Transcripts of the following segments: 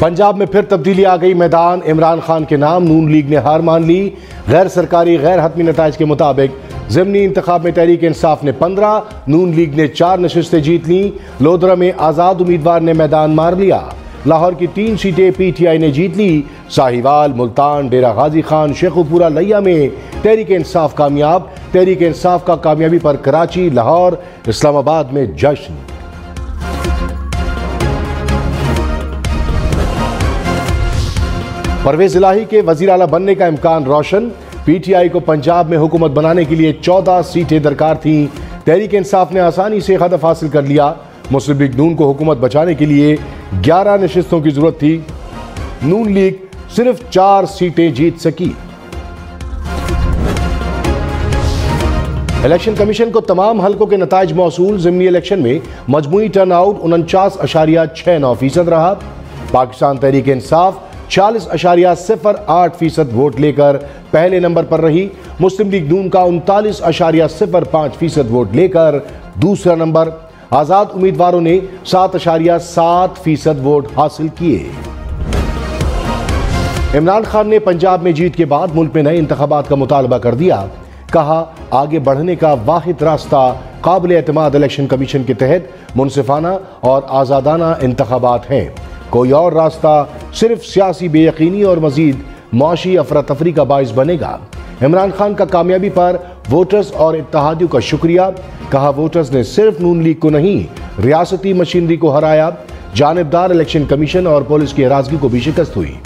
पंजाब में फिर तब्दीली आ गई मैदान। इमरान खान के नाम नून लीग ने हार मान ली। गैर सरकारी गैर हतमी नताइज के मुताबिक ज़िमनी इंतखाब में तहरीक इंसाफ ने 15, नून लीग ने 4 नशिस्तें जीत लीं। लोधरा में आज़ाद उम्मीदवार ने मैदान मार लिया। लाहौर की 3 सीटें PTI ने जीत ली। साहिवाल, मुल्तान, डेरा गाजी खान, शेखुपुरा, लिया में तहरीक इंसाफ कामयाब। तहरीक इंसाफ का कामयाबी पर कराची, लाहौर, इस्लामाबाद में जश्न। परवेज इलाही के वजीर आला बनने का इम्कान रोशन। PTI को पंजाब में हुकूमत बनाने के लिए 14 सीटें दरकार थीं। तहरीक इंसाफ ने आसानी से हदफ हासिल कर लिया। मुस्लिम लीग नून को हुकूमत बचाने के लिए 11 नशिस्तों की जरूरत थी। नून लीग सिर्फ 4 सीटें जीत सकी। इलेक्शन कमीशन को तमाम हलकों के नताइज मौसूल। ज़िमनी इलेक्शन में मजमूई टर्न आउट 49.69% रहा। पाकिस्तान तहरीक इंसाफ 40.08% वोट लेकर पहले नंबर पर रही। मुस्लिम लीग नून का 39.05% वोट लेकर दूसरा नंबर। आजाद उम्मीदवारों ने 7.7% वोट हासिल किए। इमरान खान ने पंजाब में जीत के बाद मुल्क में नए इंतखाबात का मुतालबा कर दिया। कहा, आगे बढ़ने का वाहिद रास्ता काबिल एतमाद इलेक्शन कमीशन के तहत मुनसिफाना और आज़ादाना इंतखाबात हैं। कोई और रास्ता सिर्फ सियासी बेयकीनी और मजीद मुआशी अफरा तफरी का बाइस बनेगा। इमरान खान का कामयाबी पर वोटर्स और इत्तेहादियों का शुक्रिया। कहा, वोटर्स ने सिर्फ नून लीग को नहीं, रियासती मशीनरी को हराया। जानिबदार इलेक्शन कमीशन और पुलिस की हरासगी को भी शिकस्त हुई।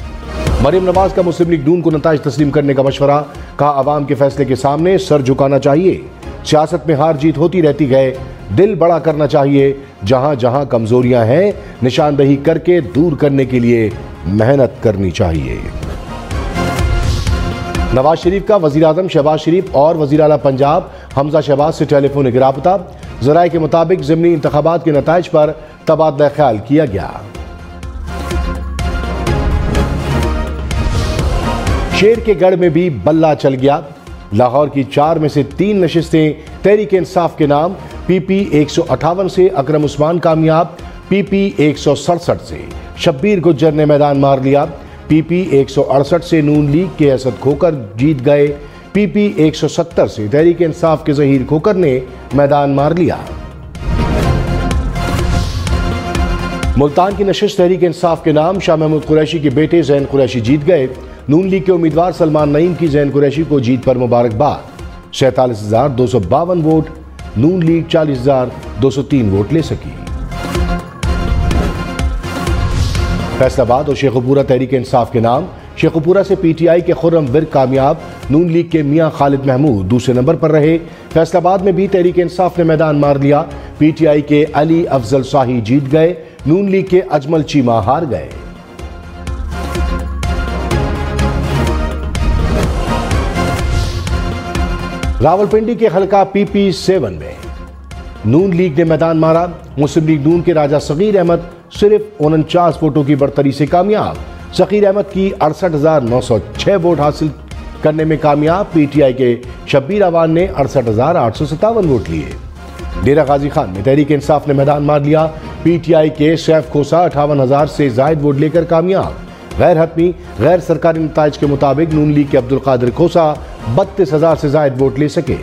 मरियम नवाज का मुस्लिम लीग नून को नताइज तस्लीम करने का मशवरा। कहा, अवाम के फैसले के सामने सर झुकाना चाहिए। सियासत में हार जीत होती रहती है, दिल बड़ा करना चाहिए। जहां जहां कमजोरियां हैं, निशानदही करके दूर करने के लिए मेहनत करनी चाहिए। नवाज शरीफ का वजीर आजम शहबाज शरीफ और वजीर आला पंजाब हमजा शहबाज से टेलीफोनिक राबता। जराए के मुताबिक ज़िमनी इंतखाबात के नताइज पर तबादला ख्याल किया गया। शेर के गढ़ में भी बल्ला चल गया। लाहौर की 4 में से 3 नशिस्तें तहरीक इंसाफ के नाम। PP 158 से अकरम उस्मान कामयाब। PP 167 से शब्बीर गुज्जर ने मैदान मार लिया। PP 168 से नून लीग के असद खोकर जीत गए। PP 170 से तहरीक इंसाफ के जहीर खोकर ने मैदान मार लिया। मुल्तान की नशिस्त तहरीक इंसाफ के नाम। शाह महमूद कुरैशी के बेटे जैन कुरैशी जीत गए। नून लीग के उम्मीदवार सलमान नईम की जैन कुरैशी को जीत पर मुबारकबाद। 47,252 वोट। नून लीग 40,203 वोट ले सकी। फैसलाबाद और शेखुपुरा तहरीक इंसाफ के नाम। शेखुपुरा से PTI के खुर्रम विर्क कामयाब। नून लीग के मियां खालिद महमूद दूसरे नंबर पर रहे। फैसलाबाद में भी तहरीक इंसाफ ने मैदान मार लिया। PTI के अली अफजल शाही जीत गए। नून लीग के अजमल चीमा हार गए। रावलपिंडी के हलका PP7 में नून लीग ने मैदान मारा। मुस्लिम लीग नून के राजा सगीर अहमद सिर्फ 49 वोटों की बढ़तरी से कामयाब। सगीर अहमद की 68,906 वोट हासिल करने में कामयाब। PTI के शब्बीर अवान ने 68,857 वोट लिए। डेरा गाजी खान में तहरीक इंसाफ ने मैदान मार लिया। PTI के सैफ खोसा 58,000 से जायद वोट लेकर कामयाब। गैर हतमी गैर सरकारी नताइज के मुताबिक नून लीग के अब्दुल कादिर खोसा 32,000 से जायद वोट ले सके।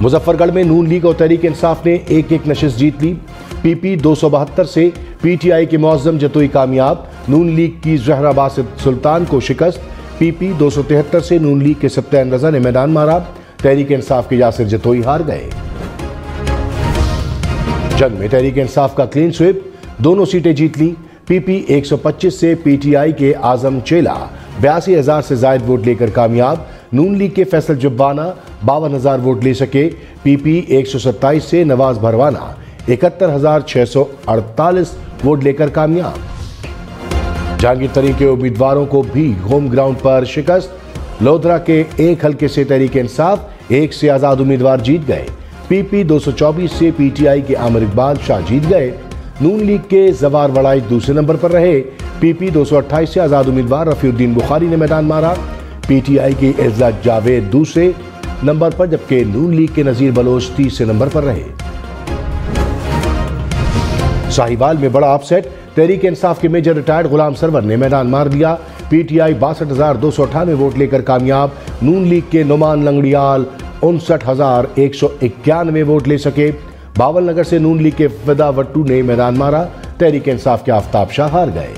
मुजफ्फरगढ़ में नून लीग और तहरीक इंसाफ ने एक नशिस्त जीत ली। PP 272 से PTI के मुअज्जम जतोई कामयाब। नून लीग की जहरा बासित सुल्तान को शिकस्त। PP 273 से नून लीग के सप्तान रजा ने मैदान मारा। तहरीक इंसाफ के यासिर जतोई हार गए। जंग में तहरीक इंसाफ का क्लीन स्वीप, दोनों सीटें जीत ली। PP 125 से PTI के आजम चेला 82,000 से जायद वोट लेकर कामयाब। नून लीग के फैसल जुब्बाना 52,000 वोट ले सके। PP 127 से नवाज भरवाना 71,648 वोट लेकर कामयाब। जहांगीर तरीन के उम्मीदवारों को भी होम ग्राउंड पर शिकस्त। लोधरा के एक हल्के से तहरीक इंसाफ 1 से आजाद उम्मीदवार जीत गए। PP 224 से PTI के आमिर इकबाल शाह जीत गए। नून लीग के जवार वड़ाई दूसरे नंबर पर रहे। PP 228 से आजाद उम्मीदवार रफीउद्दीन बुखारी ने मैदान मारा। PTI के एजाज जावेद दूसरे नंबर पर, जबकि नून लीग के नजीर बलोच तीसरे नंबर पर रहे। साहिवाल में बड़ा अपसेट, तहरीक इंसाफ के मेजर रिटायर्ड गुलाम सरवर ने मैदान मार दिया। पीटीआई 62,298 वोट लेकर कामयाब। नून लीग के नुमान लंगड़ियाल 59,191 वोट ले सके। बावल नगर से नून लीग के फिदा वट्टू ने मैदान मारा। तहरीक इंसाफ के आफ्ताब शाह हार गए।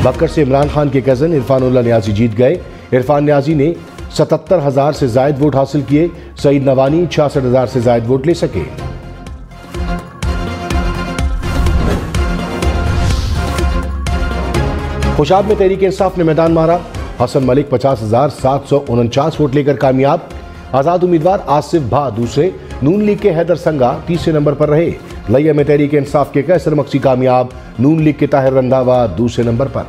बक्कर से इमरान खान के कजन इरफानुल्लाह न्याजी जीत गए। इरफान न्याजी ने 77,000 से जायद वोट हासिल किए। सईद नवानी 66,000 से जायद वोट ले सके। खुशाब में तहरीक इंसाफ ने मैदान मारा। हसन मलिक 50,749 वोट लेकर कामयाब। आजाद उम्मीदवार आसिफ भा दूसरे, नून लीग के हैदर संगा तीसरे नंबर पर रहे। लैया में तहरीक इंसाफ के कैसर मक्सी कामयाब। नून लीग के ताहिर रंधावा दूसरे नंबर पर।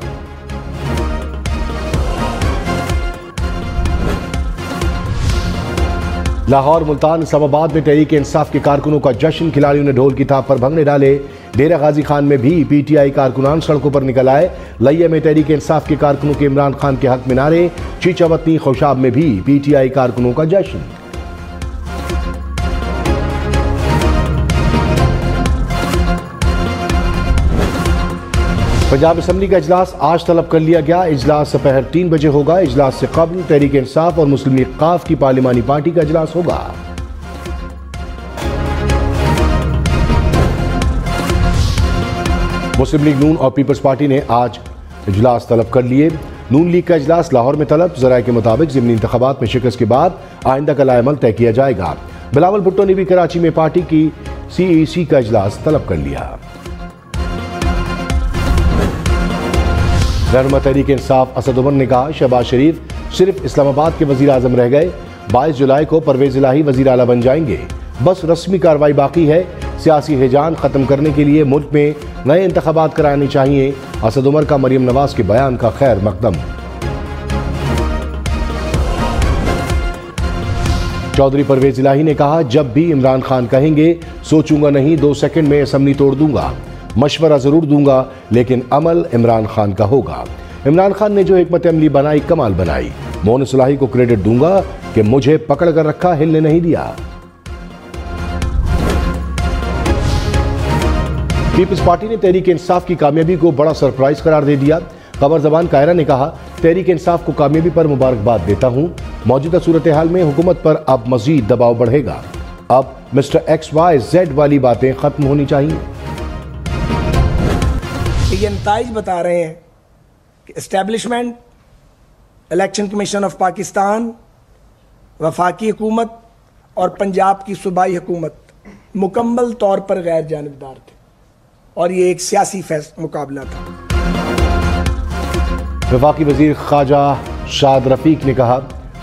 लाहौर, मुल्तान, इस्लामाबाद में तहरीक इंसाफ के कारकुनों का जश्न। खिलाड़ियों ने ढोल की थाप पर भंगड़े डाले। डेरा गाजी खान में भी पीटीआई कारकुनान सड़कों पर निकल आए। लैया में तहरीक इंसाफ के कारकुनों के इमरान खान के हक में नारे। चीचावतनी, खुशाब में भी पीटीआई कारकुनों का जश्न। पंजाब असम्बली का इजलास आज तलब कर लिया गया। इजलास दोपहर 3 बजे होगा। इजलास से कबल तहरीक इंसाफ और मुस्लिम लीग काफ की पार्लिमानी पार्टी का इजलास होगा। मुस्लिम लीग नून और पीपल्स पार्टी ने आज इजलास तलब कर लिए। नून लीग का इजलास लाहौर में तलब। जराये के मुताबिक ज़िमनी इंतखाबात में शिकस्त के बाद आइंदा का लाएमल तय किया जाएगा। बिलावल भुट्टो ने भी कराची में पार्टी की सीईसी का इजलास तलब कर लिया। रहनुमा तहरीक इंसाफ असद उमर ने कहा, शहबाज शरीफ सिर्फ इस्लामाबाद के वजीर आजम रह गए। 22 जुलाई को परवेज इलाही वजीर आला बन जाएंगे। बस रस्मी कार्रवाई बाकी है। सियासी हिजान खत्म करने के लिए मुल्क में नए इंतखाबात कराने चाहिए। असद उमर का मरियम नवाज के बयान का खैर मकदम। चौधरी परवेज इलाही ने कहा, जब भी इमरान खान कहेंगे सोचूंगा नहीं, 2 सेकंड में असम्बली तोड़ दूंगा। मशवरा जरूर दूंगा, लेकिन अमल इमरान खान का होगा। इमरान खान ने जो हिकमत अमली बनाई, कमाल बनाई। मोहन सुलाही को क्रेडिट दूंगा कि मुझे पकड़ कर रखा, हिलने नहीं दिया। पीपल्स पार्टी ने तहरीक इंसाफ की कामयाबी को बड़ा सरप्राइज करार दे दिया। कमर जबान कायरा ने कहा, तहरीक इंसाफ को कामयाबी पर मुबारकबाद देता हूं। मौजूदा सूरत हाल में हुकूमत पर अब मजीद दबाव बढ़ेगा। अब मिस्टर XYZ वाली बातें खत्म होनी चाहिए। ये नताइज बता रहे हैं कि establishment, election commission of Pakistan, वफाकी हुकूमत और पंजाब की सूबाई हुकूमत मुकम्मल तौर पर गैर जानिबदार थे और ये एक सियासी मुकाबला था। वफाकी वजीर ख्वाजा शाद रफीक ने कहा,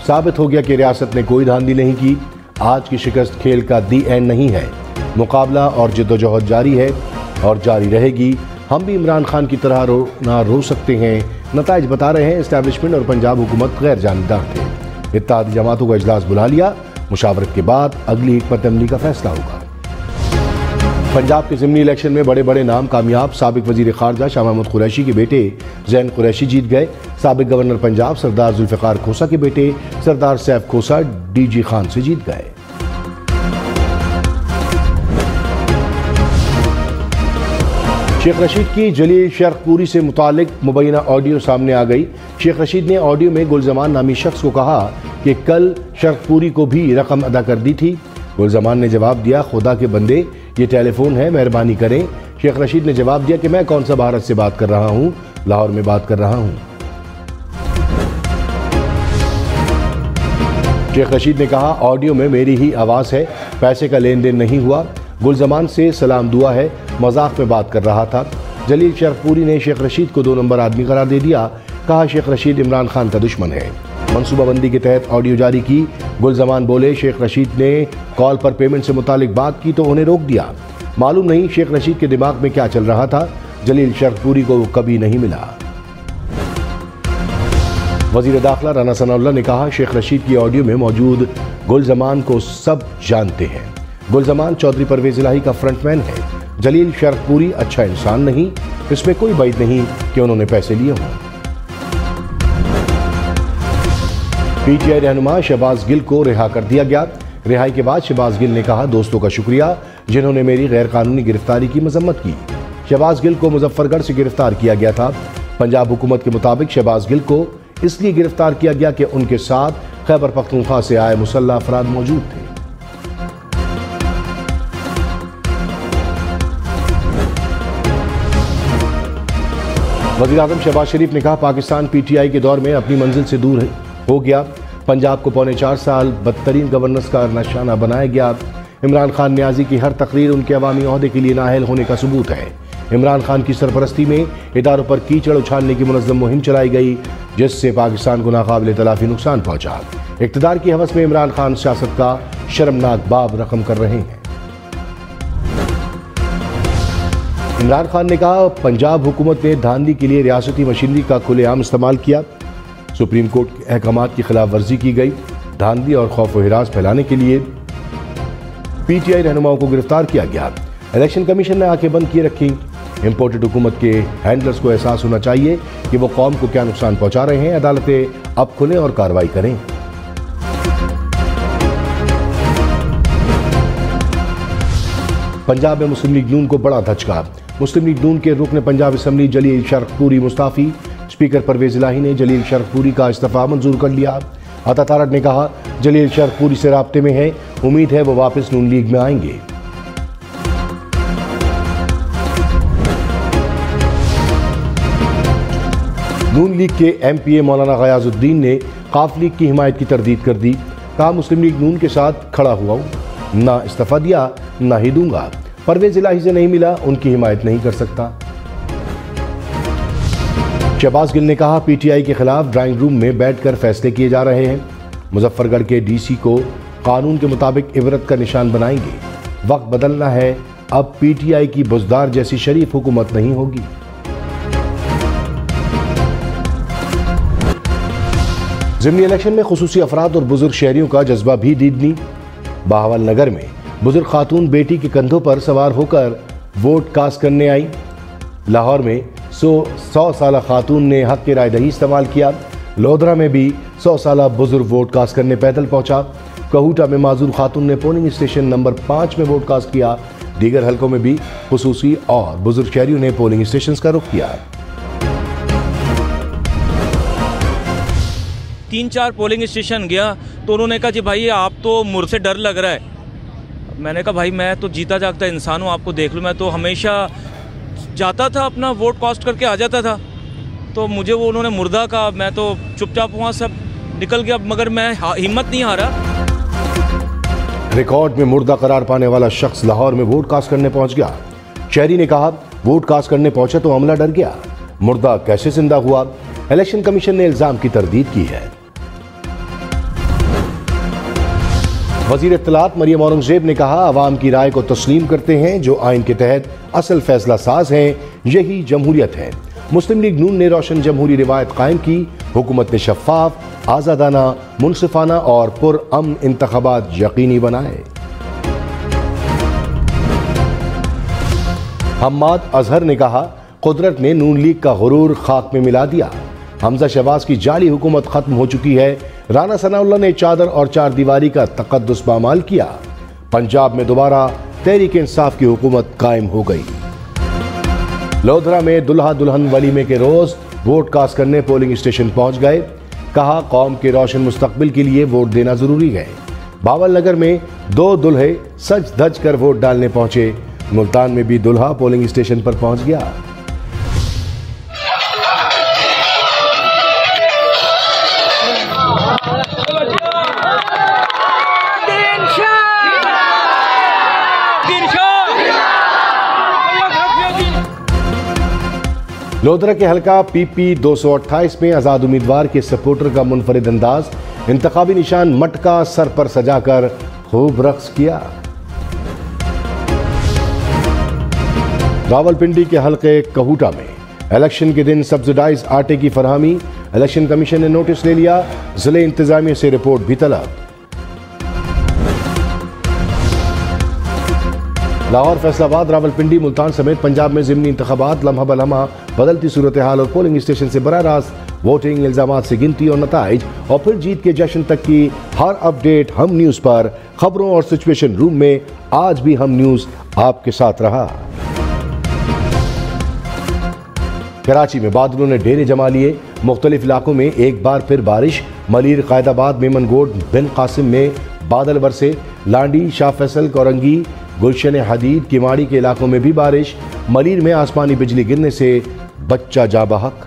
साबित हो गया कि रियासत ने कोई धांधली नहीं की। आज की शिकस्त खेल का दी एंड नहीं है। मुकाबला और जिद्दोजहद जारी है और जारी रहेगी। हम भी इमरान खान की तरह ना रो सकते हैं। नताइज बता रहे हैं एस्टैब्लिशमेंट और पंजाब हुकूमत गैर जानिबदार थे। इत्तेहादी जमातों का इजलास बुला लिया। मुशावरत के बाद अगली हिकमत अमली का फैसला होगा। पंजाब के ज़िमनी इलेक्शन में बड़े बड़े नाम कामयाब। साबिक वजीर खारजा शाह महमूद कुरैशी के बेटे जैन कुरैशी जीत गए। साबिक गवर्नर पंजाब सरदार जुल्फ़िकार खोसा के बेटे सरदार सैफ खोसा DG खान से जीत गए। शेख रशीद की जलील शर्कपुरी से मुतालिक मुबैना ऑडियो सामने आ गई। शेख रशीद ने ऑडियो में गुलजमान नामी शख्स को कहा कि कल शर्कपुरी को भी रकम अदा कर दी थी। गुलजमान ने जवाब दिया, खुदा के बंदे ये टेलीफोन है, मेहरबानी करें। शेख रशीद ने जवाब दिया कि मैं कौन सा भारत से बात कर रहा हूं, लाहौर में बात कर रहा हूं। शेख रशीद ने कहा, ऑडियो में मेरी ही आवाज़ है, पैसे का लेन देन नहीं हुआ। गुलजमान से सलाम दुआ है, मजाक में बात कर रहा था। जलील शर्कपुरी ने शेख रशीद को 2 नंबर आदमी करार दे दिया। कहा, शेख रशीद इमरान खान का दुश्मन है। मनसूबाबंदी के तहत ऑडियो जारी की। गुलजमान बोले, शेख रशीद ने कॉल पर पेमेंट से मुतालिक बात की तो उन्हें रोक दिया। मालूम नहीं शेख रशीद के दिमाग में क्या चल रहा था। जलील शर्कपुरी को कभी नहीं मिला। वजीर दाखिला राना सनाउल्लाह ने कहा, शेख रशीद की ऑडियो में मौजूद गुलजमान को सब जानते हैं। गुलजमान चौधरी परवेज इलाही का फ्रंटमैन है। जलील शर्कपुरी अच्छा इंसान नहीं। इसमें कोई बैद नहीं कि उन्होंने पैसे लिए हों। पीटीआई रहनुमा शहबाज गिल को रिहा कर दिया गया। रिहाई के बाद शहबाज गिल ने कहा, दोस्तों का शुक्रिया जिन्होंने मेरी गैर कानूनी गिरफ्तारी की मजम्मत की। शहबाज गिल को मुजफ्फरगढ़ से गिरफ्तार किया गया था। पंजाब हुकूमत के मुताबिक शहबाज गिल को इसलिए गिरफ्तार किया गया कि उनके साथ खैबर पख्तूनख्वा से आए मुसल्लह अफराद मौजूद थे। वज़ीर-ए-आज़म शहबाज शरीफ ने कहा, पाकिस्तान PTI के दौर में अपनी मंजिल से दूर हो गया। पंजाब को पौने 4 साल बदतरीन गवर्नेंस का निशाना बनाया गया। इमरान खान न्याजी की हर तकरीर उनके अवामी ओहदे के लिए नाअहल होने का सबूत है। इमरान खान की सरपरस्ती में इदारों पर कीचड़ उछालने की मुनज़्ज़म मुहिम चलाई गई, जिससे पाकिस्तान को नाकाबिल तलाफी नुकसान पहुंचा। इक़्तिदार की हवस में इमरान खान सियासत का शर्मनाक बाब रकम कर रहे हैं। इमरान खान ने कहा, पंजाब हुकूमत ने धांधली के लिए रियासती मशीनरी का खुलेआम इस्तेमाल किया। सुप्रीम कोर्ट के अहकामात की खिलाफ वर्जी की गई। धांधली और खौफ व हिरास फैलाने के लिए PTI रहनुमाओं को गिरफ्तार किया गया। इलेक्शन कमीशन ने आंखें बंद किए रखी। इंपोर्टेड हुकूमत के हैंडलर्स को एहसास होना चाहिए कि वो कौम को क्या नुकसान पहुंचा रहे हैं। अदालतें अब खुलें और कार्रवाई करें। पंजाब में मुस्लिम लीग नून को बड़ा धचका। मुस्लिम लीग नून के रुकन पंजाब असम्बली जलील शरकपुरी मुस्ताफी। स्पीकर परवेज इलाही ने जलील शरकपुरी का इस्तीफा मंजूर कर लिया। अता तारक ने कहा, जलील शरकपुरी से राब्ते में है, उम्मीद है वो वापस नून लीग में आएंगे। नून लीग के MPA मौलाना गयाजुद्दीन ने काफ लीग की हिमायत की तरदीद कर दी। कहा, मुस्लिम लीग नून के साथ खड़ा हुआ हूं, ना इस्तीफा दिया ना ही दूंगा। परवेज इलाही से नहीं मिला, उनकी हिमायत नहीं कर सकता। शहबाज गिल ने कहा, PTI के खिलाफ ड्राइंग रूम में बैठकर फैसले किए जा रहे हैं। मुजफ्फरगढ़ के DC को कानून के मुताबिक इबरत का निशान बनाएंगे। वक्त बदलना है, अब PTI की बुजदार जैसी शरीफ हुकूमत नहीं होगी। ज़िमनी इलेक्शन में खुसूसी अफराद और बुजुर्ग शहरियों का जज्बा भी दीदनी। बहावल नगर में बुजुर्ग खातून बेटी के कंधों पर सवार होकर वोट कास्ट करने आई। लाहौर में 100 साला खातून ने हक की रायदही इस्तेमाल किया। लोधरा में भी 100 साला बुजुर्ग वोट कास्ट करने पैदल पहुंचा। कहूटा में माजूर खातून ने पोलिंग स्टेशन नंबर 5 में वोट कास्ट किया। दीगर हलकों में भी खुसूसी और बुजुर्ग शहरियों ने पोलिंग स्टेशन का रुख किया। 3-4 पोलिंग स्टेशन गया तो उन्होंने कहा, जी भाई आप तो मुझ से डर लग रहा है। मैंने कहा, भाई मैं तो जीता जागता इंसान हूँ, आपको देख लो, मैं तो हमेशा जाता था, अपना वोट कास्ट करके आ जाता था। तो मुझे वो उन्होंने मुर्दा कहा, मैं तो चुपचाप वहाँ सब निकल गया, मगर मैं हिम्मत नहीं हारा। रिकॉर्ड में मुर्दा करार पाने वाला शख्स लाहौर में वोट कास्ट करने पहुंच गया। शहरी ने कहा, वोट कास्ट करने पहुंचा तो अमला डर गया, मुर्दा कैसे जिंदा हुआ। इलेक्शन कमीशन ने इल्जाम की तरदीद की है। वजीर इत्तलात मरियम औरंगजेब ने कहा, अवाम की राय को तस्लीम करते हैं, जो आइन के तहत असल फैसला साज हैं, यही जमहूरियत है। मुस्लिम लीग नून ने रोशन जमहूरी रिवायत कायम की। हुकूमत ने शफाफ, आज़ादाना, मुनसिफाना और पुरअमन इंतखाबात यकीनी बनाए। हम्माद अजहर ने कहा, कुदरत ने नून लीग का गुरूर खाक में मिला दिया। हमजा शहबाज की जाली हुकूमत खत्म हो चुकी है। राना सनाउल्लाह ने चादर और चार दीवारी का तकद्दुस पामाल किया। पंजाब में दोबारा तहरीक इंसाफ की हुकूमत कायम हो गई। लोधरा में दुल्हा दुल्हन वलीमे के रोज वोट कास्ट करने पोलिंग स्टेशन पहुंच गए। कहा, कौम के रोशन मुस्तकबिल के लिए वोट देना जरूरी है। बावल नगर में 2 दुल्हे सज धज कर वोट डालने पहुंचे। मुल्तान में भी दुल्हा पोलिंग स्टेशन पर पहुंच गया। लोधरा के हलका PP 228 में आजाद उम्मीदवार के सपोर्टर का मुनफरिद अंदाज, इंतखाबी निशान मटका सर पर सजाकर खूब रक्स किया। रावलपिंडी के हलके कहूटा में इलेक्शन के दिन सब्सिडाइज आटे की फरहमी, इलेक्शन कमीशन ने नोटिस ले लिया। जिले इंतजामिया से रिपोर्ट भी तलब। लाहौर, फैसलाबाद, रावलपिंडी, मुल्तान समेत पंजाब में ज़िमनी इंतखाबात लम्हा बलम्हा बदलती सूरत हाल और पोलिंग स्टेशन से बराह रास्त वोटिंग, इल्जामात से गिनती और नताइज और फिर जीत के जश्न तक की हर अपडेट हम न्यूज़ पर, खबरों और सिचुएशन रूम में आज भी हम न्यूज़ आपके साथ रहा। कराची में बादलों ने डेरे जमा लिए, मुख्तलिफ इलाकों में एक बार फिर बारिश। मलीर, कायदाबाद, मेमनगोड, बिन कासिम में बादल बरसे। लांडी, शाह फैसल, कोरंगी, गुलशन हदीद, किमाड़ी के इलाकों में भी बारिश। मलीर में आसमानी बिजली गिरने से बच्चा जाँ बहक।